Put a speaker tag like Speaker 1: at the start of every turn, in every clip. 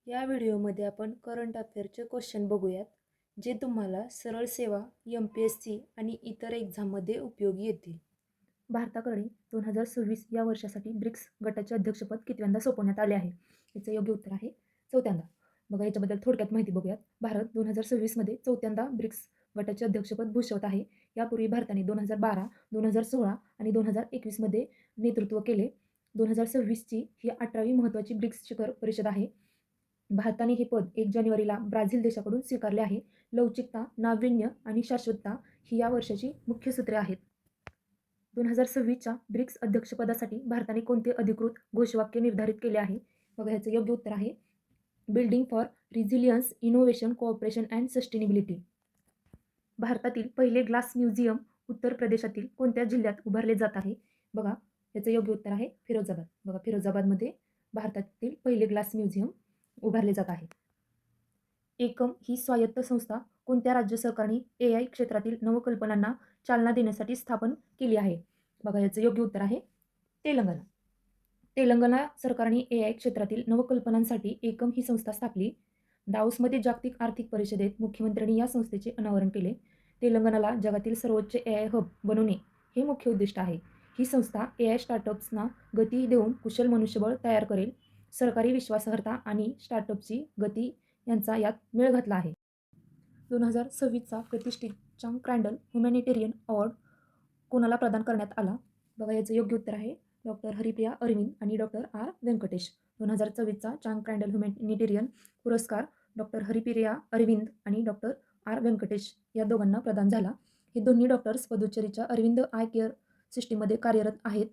Speaker 1: या व्हिडिओमध्ये आपण करंट अफेअरचे क्वेश्चन बघूयात, जे तुम्हाला सरळ सेवा, MPSC आणि इतर एक्झाममध्ये उपयोगी येतील. भारताकडे 2026 या वर्षासाठी ब्रिक्स गटाचे अध्यक्षपद कितव्यांदा सोपवण्यात आले आहे? याचं योग्य उत्तर आहे चौथ्यांदा. बघा, याच्याबद्दल थोडक्यात माहिती बघूयात. भारत 2026मध्ये चौथ्यांदा ब्रिक्स गटाचे अध्यक्षपद भूषवत आहे. यापूर्वी भारताने 2012, 2016 आणि 2021मध्ये नेतृत्व केले. 2026ची ही 18वी महत्त्वाची ब्रिक्स शिखर परिषद आहे. भारताने हे पद 1 जानेवारीला ब्राझील देशाकडून स्वीकारले आहे. लवचिकता, नाविन्य आणि शाश्वतता ही या वर्षाची मुख्य सूत्रे आहेत. 2026च्या ब्रिक्स अध्यक्षपदासाठी भारताने कोणते अधिकृत घोषवाक्य निर्धारित केले आहे? बघा, ह्याचं योग्य उत्तर आहे building for रिझिलियन्स, innovation, cooperation and sustainability. भारतातील पहिले ग्लास म्युझियम उत्तर प्रदेशातील कोणत्या जिल्ह्यात उभारले जात आहे? बघा, याचं योग्य उत्तर आहे फिरोजाबाद. बघा, फिरोजाबादमध्ये भारतातील पहिले ग्लास म्युझियम उभारले जात आहे. एकम ही स्वायत्त संस्था कोणत्या राज्य सरकारने AI क्षेत्रातील नवकल्पनांना चालना देण्यासाठी स्थापन केली आहे? बघा, याचं योग्य उत्तर आहे तेलंगणा. तेलंगणा सरकारने AI क्षेत्रातील नवकल्पनांसाठी एकम ही संस्था स्थापली. दाओसमध्ये जागतिक आर्थिक परिषदेत मुख्यमंत्र्यांनी या संस्थेचे अनावरण केले. तेलंगणाला जगातील सर्वोच्च AI हब बनवणे हे मुख्य उद्दिष्ट आहे. ही संस्था AI स्टार्टअप्सना गती देऊन कुशल मनुष्यबळ तयार करेल. सरकारी विश्वासार्हता आणि स्टार्टअपची गती यांचा यात मेळ घातला आहे. 2026चा प्रतिष्ठित चांग क्रँडल ह्युमॅनिटेरियन अवॉर्ड कोणाला प्रदान करण्यात आला? बघा, याचं योग्य उत्तर आहे डॉक्टर हरिप्रिया अरविंद आणि डॉक्टर आर व्यंकटेश. 2024चा चांग क्रँडल ह्युमॅनिटेरियन पुरस्कार डॉक्टर हरिप्रिया अरविंद आणि डॉक्टर आर व्यंकटेश या दोघांना प्रदान झाला. हे दोन्ही डॉक्टर्स पुदुच्चेरीच्या अरविंद आय केअर सिस्टीममध्ये कार्यरत आहेत.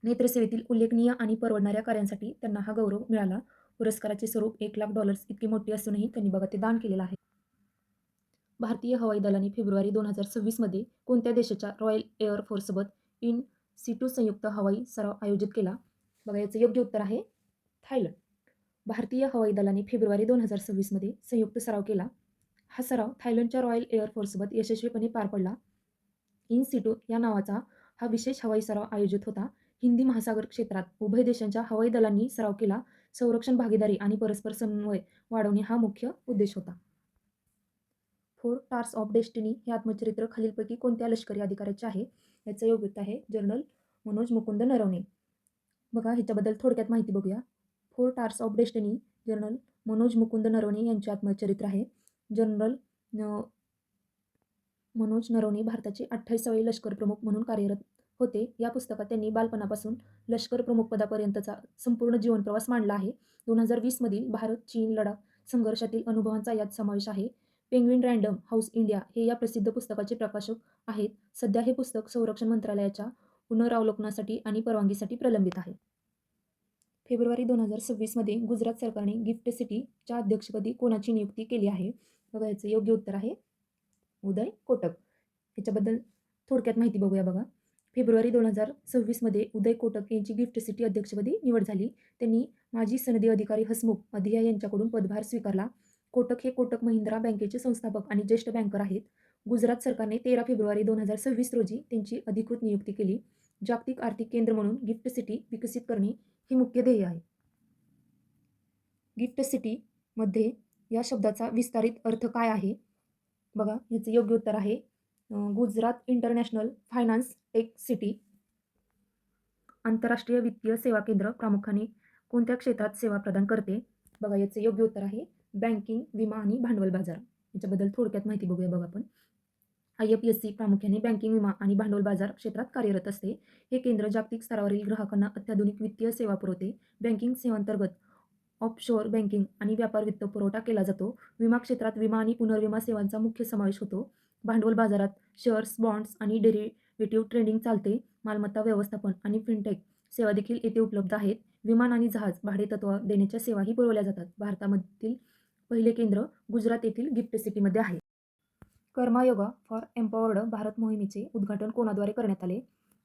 Speaker 1: नेत्रसेवेतील उल्लेखनीय आणि परवडणाऱ्या कार्यांसाठी त्यांना हा गौरव मिळाला. पुरस्काराचे स्वरूप $1,00,000 इतकी मोठी असूनही त्यांनी बघा ते दान केलेलं आहे. भारतीय हवाई दलाने फेब्रुवारी 2026मध्ये कोणत्या देशाच्या रॉयल एअर फोर्ससोबत इन सिटू संयुक्त हवाई सराव आयोजित केला? बघा, याचं योग्य उत्तर आहे थायलंड. भारतीय हवाई दलाने फेब्रुवारी 2026मध्ये संयुक्त सराव केला. हा सराव थायलंडच्या रॉयल एअर फोर्ससोबत यशस्वीपणे पार पडला. इन सिटू या नावाचा हा विशेष हवाई सराव आयोजित होता. हिंदी महासागर क्षेत्रात उभय देशांच्या हवाई दलांनी सराव केला. संरक्षण भागीदारी आणि परस्पर समन्वय वाढवणे हा मुख्य उद्देश होता. 4 स्टार्स ऑफ डेस्टिनी हे आत्मचरित्र खालीलपैकी कोणत्या लष्करी अधिकाऱ्याचे आहे? याचं योग्य उत्तर आहे जनरल मनोज मुकुंद नरवणे. बघा, ह्याच्याबद्दल थोडक्यात माहिती बघूया. 4 stars of destiny general Manoj Mukund Naravane यांचे आत्मचरित्र आहे. जनरल मनोज नरवणे भारताचे 28वे लष्कर प्रमुख म्हणून कार्यरत होते. या पुस्तकात त्यांनी बालपणापासून लष्कर प्रमुख पदापर्यंतचा संपूर्ण जीवनप्रवास मांडला आहे. 2020मधील भारत-चीन लडाख संघर्षातील अनुभवांचा यात समावेश आहे. पेंग्विन रँडम हाऊस इंडिया हे या प्रसिद्ध पुस्तकाचे प्रकाशक आहेत. सध्या हे पुस्तक संरक्षण मंत्रालयाच्या पुनरावलोकनासाठी आणि परवानगीसाठी प्रलंबित आहे. फेब्रुवारी 2026मध्ये गुजरात सरकारने गिफ्ट सिटीच्या अध्यक्षपदी कोणाची नियुक्ती केली आहे? बघा, याचं योग्य उत्तर आहे उदय कोटक. ह्याच्याबद्दल थोडक्यात माहिती बघूया. बघा, फेब्रुवारी 2026मध्ये उदय कोटक यांची गिफ्ट सिटी अध्यक्षपदी निवड झाली. त्यांनी माजी सनदी अधिकारी हसमुख अधिया यांच्याकडून पदभार स्वीकारला. कोटक हे कोटक महिंद्रा बँकेचे संस्थापक आणि ज्येष्ठ बँकर आहेत. गुजरात सरकारने 13 फेब्रुवारी 2026 रोजी त्यांची अधिकृत नियुक्ती केली. जागतिक आर्थिक केंद्र म्हणून गिफ्ट सिटी विकसित करणे हे मुख्य ध्येय आहे. गिफ्ट सिटीमध्ये या शब्दाचा विस्तारित अर्थ काय आहे? बघा, याचं योग्य उत्तर आहे Gujarat international finance tech city. आंतरराष्ट्रीय वित्तीय सेवा केंद्र प्रामुख्याने कोणत्या क्षेत्रात सेवा प्रदान करते? बघा, याचं योग्य उत्तर आहे बँकिंग, विमा आणि भांडवल बाजार. याच्याबद्दल थोडक्यात माहिती बघूया. बघा, आपण IFSC प्रामुख्याने बँकिंग, विमा आणि भांडवल बाजार क्षेत्रात कार्यरत असते. हे केंद्र जागतिक स्तरावरील ग्राहकांना अत्याधुनिक वित्तीय सेवा पुरवते. बँकिंग सेवांतर्गत ऑफशोअर बँकिंग आणि व्यापार वित्त पुरवठा केला जातो. विमा क्षेत्रात विमा आणि पुनर्विमा सेवांचा मुख्य समावेश होतो. भांडवल बाजारात शेअर्स, बॉन्ड्स आणि डेरिव्हेटिव्ह ट्रेडिंग चालते. मालमत्ता व्यवस्थापन आणि फिनटेक सेवा देखील येथे उपलब्ध आहेत. विमान आणि जहाज भाडेतत्त्व देण्याच्या सेवाही पुरवल्या जातात. भारतामधील पहिले केंद्र गुजरात येथील गिफ्ट सिटीमध्ये आहे. कर्मयोगा फॉर एम्पॉवर्ड भारत मोहिमेचे उद्घाटन कोणाद्वारे करण्यात आले?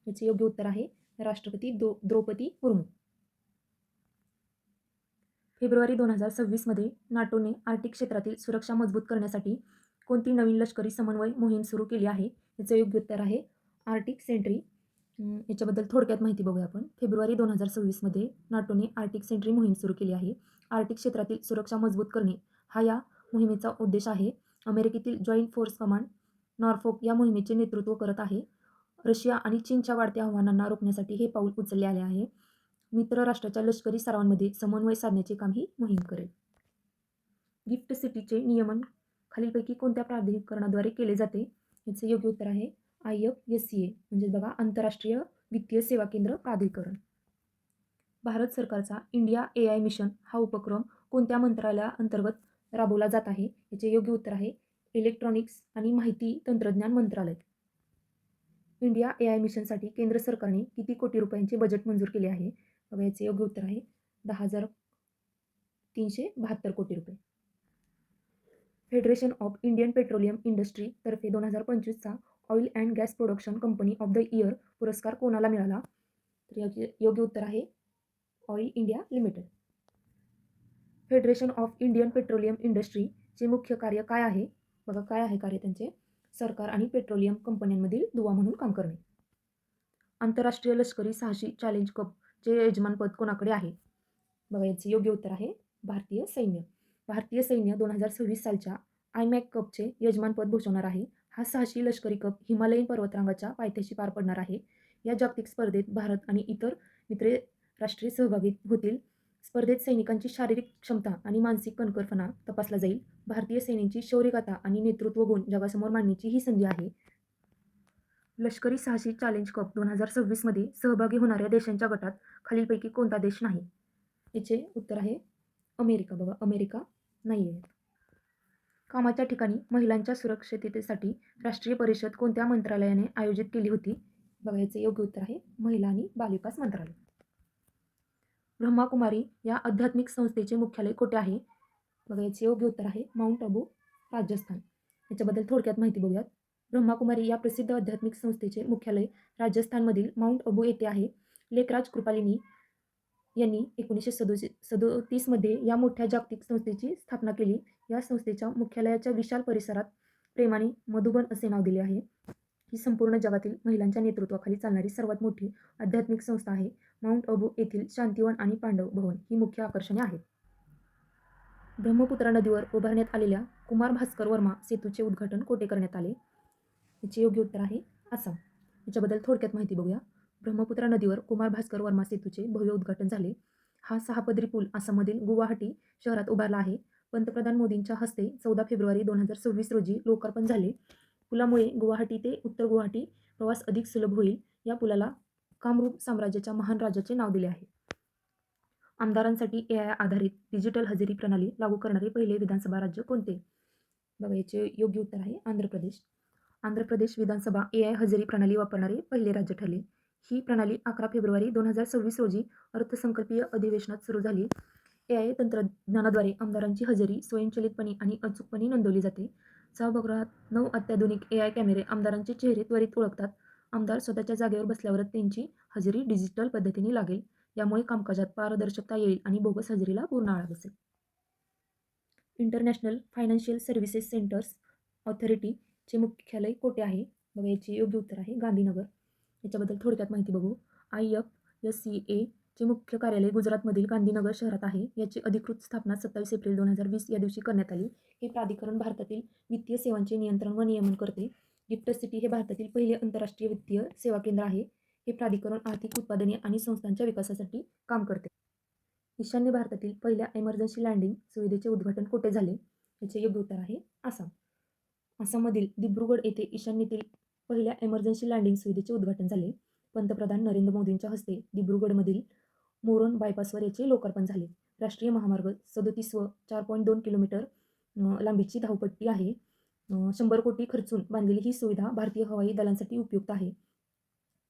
Speaker 1: याचे योग्य उत्तर आहे राष्ट्रपती द्रौपदी मुर्मू. फेब्रुवारी 2026मध्ये नाटोने आर्क्टिक क्षेत्रातील सुरक्षा मजबूत करण्यासाठी कोणती नवीन लष्करी समन्वय मोहीम सुरू केली आहे? याचं योग्य उत्तर आहे आर्क्टिक सेंट्री. याच्याबद्दल थोडक्यात माहिती बघूया आपण. फेब्रुवारी 2026मध्ये नाटोने आर्क्टिक सेंट्री मोहीम सुरू केली आहे. आर्क्टिक क्षेत्रातील सुरक्षा मजबूत करणे हा या मोहिमेचा उद्देश आहे. अमेरिकेतील जॉईंट फोर्स कमांड नॉर्फोक या मोहिमेचे नेतृत्व करत आहे. रशिया आणि चीनच्या वाढत्या आव्हानांना रोखण्यासाठी हे पाऊल उचलले आले आहे. मित्र राष्ट्राच्या लष्करी सरावांमध्ये समन्वय साधण्याचे काम ही मोहीम करेल. गिफ्ट सिटीचे नियमन खालीलपैकी कोणत्या प्राधिकरणाद्वारे केले जाते? याचे योग्य उत्तर आहे IFSCA म्हणजे बघा आंतरराष्ट्रीय वित्तीय सेवा केंद्र प्राधिकरण. भारत सरकारचा इंडिया AI मिशन हा उपक्रम कोणत्या मंत्रालयाअंतर्गत राबवला जात आहे? याचे योग्य उत्तर आहे इलेक्ट्रॉनिक्स आणि माहिती तंत्रज्ञान मंत्रालय. इंडिया AI मिशनसाठी केंद्र सरकारने किती कोटी रुपयांचे बजेट मंजूर केले आहे? बघा याचे योग्य उत्तर आहे 10,372 कोटी रुपये. Federation of Indian petroleum industry तर्फे 2025चा oil and gas production company of the year पुरस्कार कोणाला मिळाला? तर याचे योग्य उत्तर आहे oil India limited. Federation of Indian petroleum इंडस्ट्रीचे मुख्य कार्य काय आहे? बघा काय आहे कार्य त्यांचे? सरकार आणि पेट्रोलियम कंपन्यांमधील दुवा म्हणून काम करणे. आंतरराष्ट्रीय लष्करी साहसी चॅलेंज कपचे यजमानपद कोणाकडे आहे? बघा याचे योग्य उत्तर आहे भारतीय सैन्य. भारतीय सैन्य 2026 सालच्या IMAC कपचे यजमानपद भूषवणार आहे. हा साहसी लष्करी कप हिमालयीन पर्वतरांगाच्या पायथ्याशी पार पडणार आहे. या जागतिक स्पर्धेत भारत आणि इतर मित्र राष्ट्रीय सहभागी होतील. स्पर्धेत सैनिकांची शारीरिक क्षमता आणि मानसिक कणखरपणा तपासला जाईल. भारतीय सैन्याची शौर्यगाथा आणि नेतृत्व गुण जगासमोर मांडण्याची ही संधी आहे. लष्करी साहसी चॅलेंज कप 2026 मध्ये सहभागी होणाऱ्या देशांच्या गटात खालीलपैकी कोणता देश नाही? याचे उत्तर आहे अमेरिका. बघा अमेरिका नाही आहे. कामाच्या ठिकाणी महिलांच्या सुरक्षिततेसाठी राष्ट्रीय परिषद कोणत्या मंत्रालयाने आयोजित केली होती? बघा याचे योग्य उत्तर आहे महिला आणि बालविकास मंत्रालय. ब्रह्माकुमारी या आध्यात्मिक संस्थेचे मुख्यालय कुठे आहे? बघा याचे योग्य उत्तर आहे माउंट आबू, राजस्थान. याच्याबद्दल थोडक्यात माहिती बघूयात. ब्रह्माकुमारी या प्रसिद्ध आध्यात्मिक संस्थेचे मुख्यालय राजस्थानमधील माउंट आबू येथे आहे. लेखराज कृपालिनी यांनी 1937 मध्ये या मोठ्या जागतिक संस्थेची स्थापना केली. या संस्थेच्या मुख्यालयाच्या विशाल परिसरात प्रेमाने मधुबन असे नाव दिले आहे. ही संपूर्ण जगातील महिलांच्या नेतृत्वाखाली चालणारी सर्वात मोठी आध्यात्मिक संस्था आहे. माउंट आबू येथील शांतिवन आणि पांडव भवन ही मुख्य आकर्षणे आहेत. ब्रह्मपुत्रा नदीवर उभारण्यात आलेल्या कुमार भास्कर वर्मा सेतूचे उद्घाटन कोठे करण्यात आले? याचे योग्य उत्तर आहे आसाम. याच्याबद्दल थोडक्यात माहिती बघूया. ब्रह्मपुत्रा नदीवर कुमार भास्कर वर्मा सेतूचे भव्य उद्घाटन झाले. हा 6 पदरी पूल आसाममधील गुवाहाटी शहरात उभारला आहे. पंतप्रधान मोदींच्या हस्ते 14 फेब्रुवारी 2026 रोजी लोकार्पण झाले. पुलामुळे गुवाहाटी ते उत्तर गुवाहाटी प्रवास अधिक सुलभ होईल. या पुलाला कामरूप साम्राज्याच्या महान राजाचे नाव दिले आहे. आमदारांसाठी AI आधारित डिजिटल हजेरी प्रणाली लागू करणारे पहिले विधानसभा राज्य कोणते? बघा याचे योग्य उत्तर आहे आंध्र प्रदेश. आंध्र प्रदेश विधानसभा AI हजेरी प्रणाली वापरणारे पहिले राज्य ठरले. ही प्रणाली 11 फेब्रुवारी 2026 रोजी अर्थसंकल्पीय अधिवेशनात सुरू झाली. AI तंत्रज्ञानाद्वारे आमदारांची हजेरी स्वयंचलितपणे आणि अचूकपणे नोंदवली जाते. सभागृहात 9 अत्याधुनिक AI कॅमेरे आमदारांचे चेहरे त्वरित ओळखतात. आमदार स्वतःच्या जागेवर बसल्यावरच त्यांची हजेरी डिजिटल पद्धतीने लागेल. यामुळे कामकाजात पारदर्शकता येईल आणि बोगस हजेरीला पूर्ण आळा बसेल. इंटरनॅशनल फायनान्शियल सर्व्हिसेस सेंटर्स ऑथॉरिटीचे मुख्यालय कोठे आहे? बघा याचे योग्य उत्तर आहे गांधीनगर. याच्याबद्दल थोडक्यात माहिती बघू. IFSCA चे मुख्य कार्यालय गुजरातमधील गांधीनगर शहरात आहे. याची अधिकृत स्थापना 27 एप्रिल 2020 या दिवशी करण्यात आली. हे प्राधिकरण भारतातील वित्तीय सेवांचे नियंत्रण व नियमन करते. गिफ्ट सिटी हे भारतातील पहिले आंतरराष्ट्रीय वित्तीय सेवा केंद्र आहे. हे प्राधिकरण आर्थिक उत्पादने आणि संस्थांच्या विकासासाठी काम करते. ईशान्य भारतातील पहिल्या एमर्जन्सी लँडिंग सुविधेचे उद्घाटन कुठे झाले? याचे योग्य उत्तर आहे आसाम. आसाममधील दिब्रुगड येथे ईशान्येतील पहिल्या एमर्जन्सी लँडिंग सुविधेचे उद्घाटन झाले. पंतप्रधान नरेंद्र मोदींच्या हस्ते दिब्रुगडमधील मोरन बायपासवर याचे लोकार्पण झाले. राष्ट्रीय महामार्ग 37 व 4.2 किलोमीटर लांबीची धावपट्टी आहे. 100 कोटी खर्चून बांधलेली ही सुविधा भारतीय हवाई दलांसाठी उपयुक्त आहे.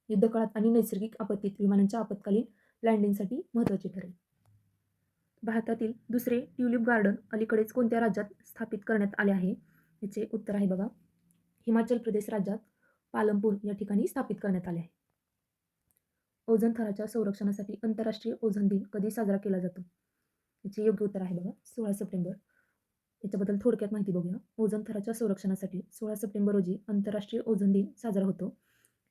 Speaker 1: युद्धकाळात आणि नैसर्गिक आपत्तीत विमानांच्या आपत्कालीन लँडिंगसाठी महत्त्वाची ठरेल. भारतातील दुसरे ट्यूलिप गार्डन अलीकडेच कोणत्या राज्यात स्थापित करण्यात आले आहे? याचे उत्तर आहे बघा हिमाचल प्रदेश राज्यात पालमपूर या ठिकाणी स्थापित करण्यात आले आहे. ओझोन थराच्या संरक्षणासाठी आंतरराष्ट्रीय ओझोन दिन कधी साजरा केला जातो? याचे योग्य उत्तर आहे बघा 16 सप्टेंबर. याच्याबद्दल थोडक्यात माहिती बघूया. ओझोन थराच्या संरक्षणासाठी 16 सप्टेंबर रोजी आंतरराष्ट्रीय ओझोन दिन साजरा होतो.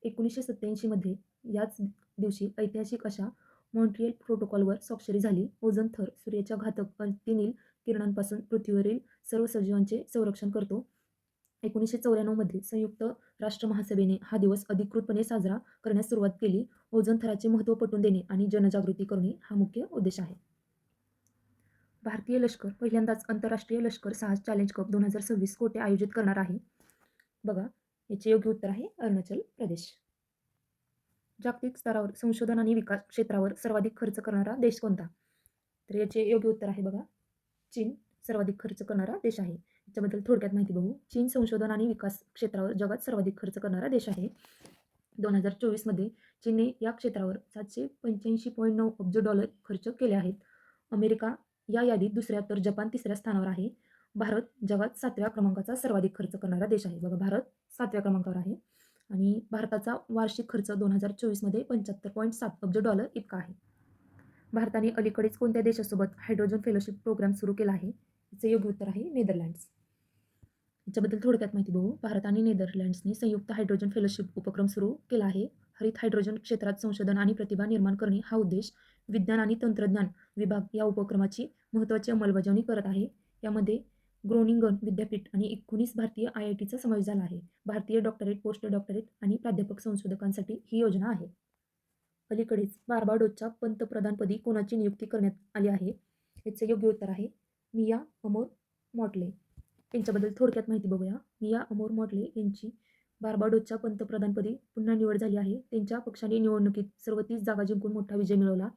Speaker 1: 1987 मध्ये याच दिवशी ऐतिहासिक अशा मॉन्ट्रियल प्रोटोकॉलवर स्वाक्षरी झाली. ओझोन थर सूर्याच्या घातक अतिनील किरणांपासून पृथ्वीवरील सर्व सजीवांचे संरक्षण करतो. 1994 मध्ये संयुक्त राष्ट्र महासभेने हा दिवस अधिकृतपणे साजरा करण्यास सुरुवात केली. ओझोन थराचे महत्त्व पटवून देणे आणि जनजागृती करणे हा मुख्य उद्देश आहे. भारतीय लष्कर पहिल्यांदाच आंतरराष्ट्रीय लष्कर साहस चॅलेंज कप 2026 कोठे आयोजित करणार आहे? बघा, याचे योग्य उत्तर आहे अरुणाचल प्रदेश. जागतिक स्तरावर संशोधन आणि विकास क्षेत्रावर सर्वाधिक खर्च करणारा देश कोणता? तर याचे योग्य उत्तर आहे बघा, चीन सर्वाधिक खर्च करणारा देश आहे. याच्याबद्दल थोडक्यात माहिती बघू. चीन संशोधन आणि विकास क्षेत्रावर जगात सर्वाधिक खर्च करणारा देश आहे. 2024 मध्ये चीनने या क्षेत्रावर $785.9 अब्ज खर्च केले आहेत. अमेरिका या यादीत दुसऱ्या तर जपान तिसऱ्या स्थानावर आहे. भारत जगात 7व्या क्रमांकाचा सर्वाधिक खर्च करणारा देश आहे. बघा, भारत 7व्या क्रमांकावर आहे आणि भारताचा वार्षिक खर्च 2024 मध्ये $75.7 अब्ज इतका आहे. भारताने अलीकडेच कोणत्या देशासोबत हायड्रोजन फेलोशिप प्रोग्राम सुरू केला आहे? याचे योग्य उत्तर आहे नेदरलँड्स. याच्याबद्दल थोडक्यात माहिती बघू. भारत आणि नेदरलँड्सने संयुक्त हायड्रोजन फेलोशिप उपक्रम सुरू केला आहे. हरित हायड्रोजन क्षेत्रात संशोधन आणि प्रतिभा निर्माण करणे हा उद्देश विज्ञान आणि तंत्रज्ञान विभाग या उपक्रमाची महत्त्वाची अंमलबजावणी करत आहे. यामध्ये ग्रोनिंगन विद्यापीठ आणि 19 भारतीय IITचा समावेश झाला आहे. भारतीय डॉक्टरेट, पोस्ट डॉक्टरेट आणि प्राध्यापक संशोधकांसाठी ही योजना आहे. अलीकडेच बार्बाडोसच्या पंतप्रधानपदी कोणाची नियुक्ती करण्यात आली आहे? याचे योग्य उत्तर आहे मिया अमोर मॉटले. यांच्याबद्दल थोडक्यात माहिती बघूया. मिया अमोर मॉटले यांची बार्बाडोसच्या पंतप्रधानपदी पुन्हा निवड झाली आहे. त्यांच्या पक्षाने निवडणुकीत सर्व 30 जागा जिंकून मोठा विजय मिळवला.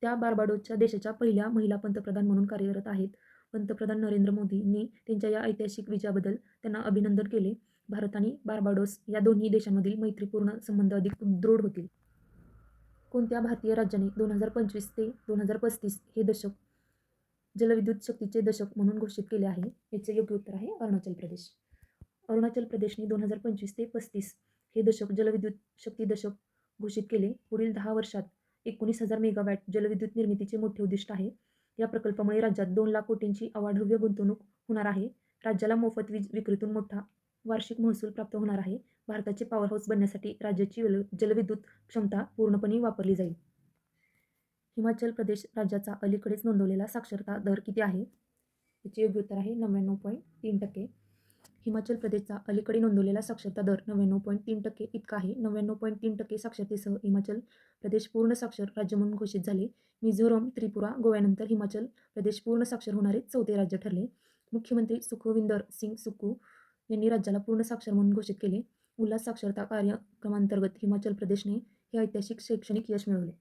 Speaker 1: त्या बार्बाडोसच्या देशाच्या पहिल्या महिला पंतप्रधान म्हणून कार्यरत आहेत. पंतप्रधान नरेंद्र मोदींनी त्यांच्या या ऐतिहासिक विजयाबद्दल त्यांना अभिनंदन केले. भारत आणि बार्बाडोस या दोन्ही देशांमधील मैत्रीपूर्ण संबंध अधिक दृढ होतील. कोणत्या भारतीय राज्याने 2025 ते 2035 हे दशक जलविद्युत शक्तीचे दशक म्हणून घोषित केले आहे? याचे योग्य उत्तर आहे अरुणाचल प्रदेश. अरुणाचल प्रदेशने 2025 ते 35 हे दशक जलविद्युत शक्ती दशक घोषित केले. पुढील 10 वर्षात 19,000 मेगावॅट जलविद्युत निर्मितीचे मोठे उद्दिष्ट आहे. या प्रकल्पामुळे राज्यात 2 लाख कोटींची अवाढव्य गुंतवणूक होणार आहे. राज्याला मोफत वीज विक्रीतून मोठा वार्षिक महसूल प्राप्त होणार आहे. भारताचे पॉवर हाऊस बनण्यासाठी राज्याची जलविद्युत क्षमता पूर्णपणे वापरली जाईल. हिमाचल प्रदेश राज्याचा अलीकडेच नोंदवलेला साक्षरता दर किती आहे? याचे योग्य उत्तर आहे 99.3%. हिमाचल प्रदेशचा अलीकडे नोंदवलेला साक्षरता दर 99.3% इतका आहे. 99.3% साक्षरतेसह हिमाचल प्रदेश पूर्ण साक्षर राज्य म्हणून घोषित झाले. मिझोरम, त्रिपुरा, गोव्यानंतर हिमाचल प्रदेश पूर्ण साक्षर होणारे 4थे राज्य ठरले. मुख्यमंत्री सुखविंदर सिंग सुक्खू यांनी राज्याला पूर्ण साक्षर म्हणून घोषित केले. उल्हास साक्षरता कार्यक्रमांतर्गत हिमाचल प्रदेशने हे ऐतिहासिक शैक्षणिक यश मिळवले.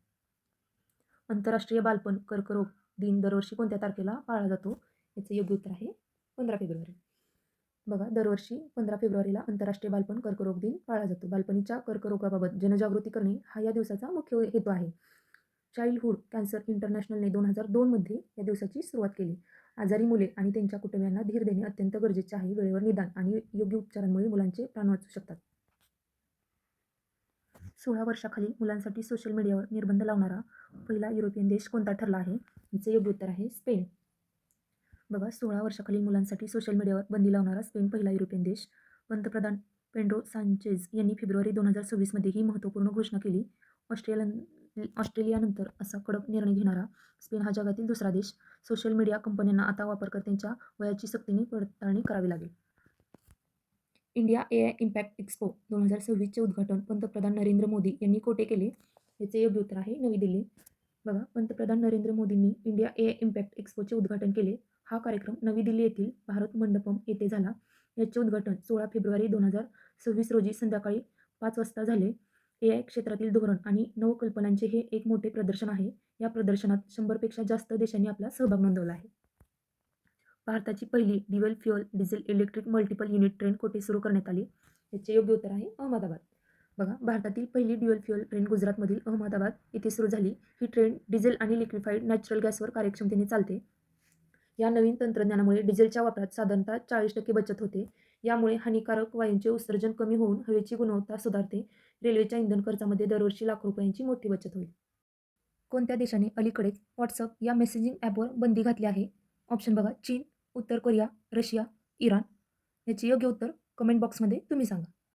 Speaker 1: आंतरराष्ट्रीय बालपण कर्करोग दिन दरवर्षी कोणत्या तारखेला पाळला जातो? याचे योग्य उत्तर आहे 15 फेब्रुवारी. बघा, दरवर्षी 15 फेब्रुवारीला आंतरराष्ट्रीय बालपण कर्करोग दिन पाळला जातो. बालपणीच्या कर्करोगाबाबत जनजागृती करणे हा या दिवसाचा मुख्य हेतू आहे. चाइल्डहुड कॅन्सर इंटरनॅशनलने 2002 मध्ये या दिवसाची सुरुवात केली. आजारी मुले आणि त्यांच्या कुटुंबियांना धीर देणे अत्यंत गरजेचे आहे. वेळेवर निदान आणि योग्य उपचारांमुळे मुलांचे प्राण वाचू शकतात. 16 वर्षाखालील मुलांसाठी सोशल मीडियावर निर्बंध लावणारा पहिला युरोपियन देश कोणता ठरला आहे? याचे योग्य उत्तर आहे स्पेन. बघा, 16 वर्षाखालील मुलांसाठी सोशल मीडियावर बंदी लावणारा स्पेन पहिला युरोपियन देश. पंतप्रधान पेड्रो सांचेज यांनी फेब्रुवारी 2026 मध्ये ही महत्त्वपूर्ण घोषणा केली. ऑस्ट्रेलियानंतर असा कडक निर्णय घेणारा स्पेन हा जगातील दुसरा देश. सोशल मीडिया कंपन्यांना आता वापरकर्त्यांच्या वयाची सक्तीने पडताळणी करावी लागेल. इंडिया AI इम्पॅक्ट एक्स्पो 2026चे उद्घाटन पंतप्रधान नरेंद्र मोदी यांनी कोठे केले? याचे योग्य उत्तर आहे नवी दिल्ली. बघा, पंतप्रधान नरेंद्र मोदींनी इंडिया AI इम्पॅक्ट एक्स्पोचे उद्घाटन केले. हा कार्यक्रम नवी दिल्ली येथील भारत मंडपम येथे झाला. याचे उद्घाटन 16 फेब्रुवारी 2026 रोजी संध्याकाळी 5 वाजता झाले. AI क्षेत्रातील धोरण आणि नवकल्पनांचे हे एक मोठे प्रदर्शन आहे. या प्रदर्शनात 100 पेक्षा जास्त देशांनी आपला सहभाग नोंदवला आहे. भारताची पहिली dual fuel diesel electric multiple unit train कोठे सुरू करण्यात आली? याचे योग्य उत्तर आहे अहमदाबाद. बघा, भारतातील पहिली ड्युअल फ्युअल ट्रेन गुजरातमधील अहमदाबाद येथे सुरू झाली. ही ट्रेन डिझेल आणि लिक्विफाईड नॅचरल गॅसवर कार्यक्षमतेने चालते. या नवीन तंत्रज्ञानामुळे डिझेलच्या वापरात साधारणतः 40% बचत होते. यामुळे हानिकारक वायूंचे उत्सर्जन कमी होऊन हवेची गुणवत्ता सुधारते. रेल्वेच्या इंधन खर्चामध्ये दरवर्षी लाखो रुपयांची मोठी बचत होईल. कोणत्या देशाने अलीकडेच व्हॉट्सअप या मेसेजिंग ॲपवर बंदी घातली आहे? ऑप्शन बघा, चीन, उत्तर कोरिया, रशिया, इराण. याचे योग्य उत्तर कमेंट बॉक्समध्ये तुम्ही सांगा.